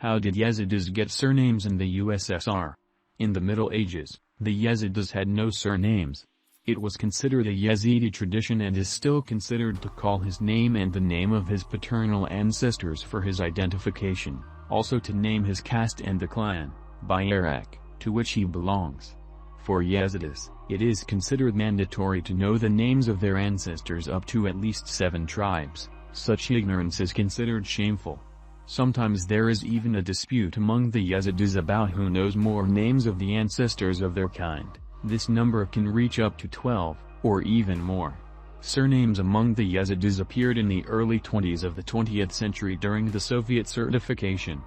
How did Yazidis get surnames in the USSR? In the Middle Ages, the Yazidis had no surnames. It was considered a Yazidi tradition and is still considered to call his name and the name of his paternal ancestors for his identification, also to name his caste and the clan, Bayrak, to which he belongs. For Yazidis, it is considered mandatory to know the names of their ancestors up to at least 7 tribes. Such ignorance is considered shameful. Sometimes there is even a dispute among the Yazidis about who knows more names of the ancestors of their kind. This number can reach up to 12, or even more. Surnames among the Yazidis appeared in the early 20s of the 20th century during the Soviet certification.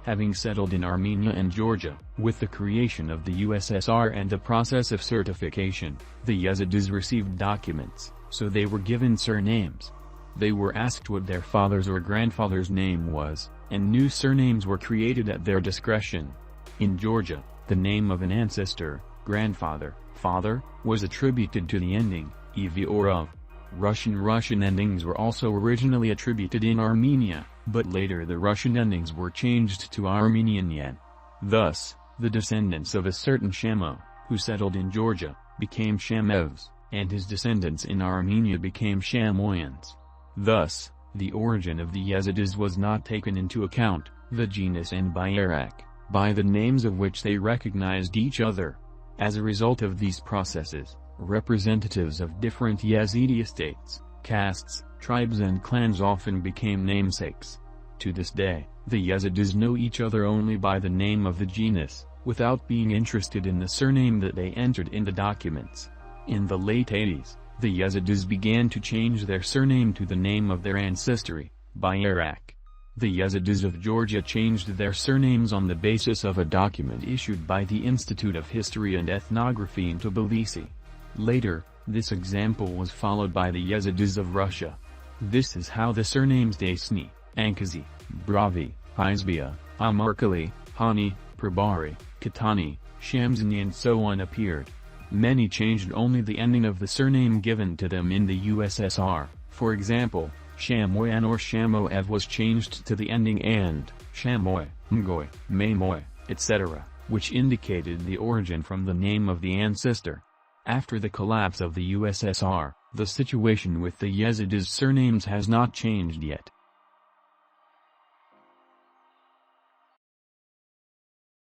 Having settled in Armenia and Georgia, with the creation of the USSR and the process of certification, the Yazidis received documents, so they were given surnames. They were asked what their father's or grandfather's name was, and new surnames were created at their discretion. In Georgia, the name of an ancestor, grandfather, father, was attributed to the ending, ev or of. Russian endings were also originally attributed in Armenia, but later the Russian endings were changed to Armenian yen. Thus, the descendants of a certain Shamo, who settled in Georgia, became Shamovs, and his descendants in Armenia became Shamoyans. Thus, the origin of the Yazidis was not taken into account, the genus and Bayrak, by the names of which they recognized each other. As a result of these processes, representatives of different Yazidi estates, castes, tribes and clans often became namesakes. To this day, the Yazidis know each other only by the name of the genus, without being interested in the surname that they entered in the documents. In the late 80s, the Yazidis began to change their surname to the name of their ancestry, Bayrak. The Yazidis of Georgia changed their surnames on the basis of a document issued by the Institute of History and Ethnography in Tbilisi. Later, this example was followed by the Yazidis of Russia. This is how the surnames Desni, Ankazi, Bravi, Izbia, Amarkali, Hani, Prabari, Katani, Shamzani and so on appeared. Many changed only the ending of the surname given to them in the USSR. For example, Shamoyan or Shamoev was changed to the ending and, Shamoy, Mgoy, Maymoy, etc., which indicated the origin from the name of the ancestor. After the collapse of the USSR, the situation with the Yazidis' surnames has not changed yet.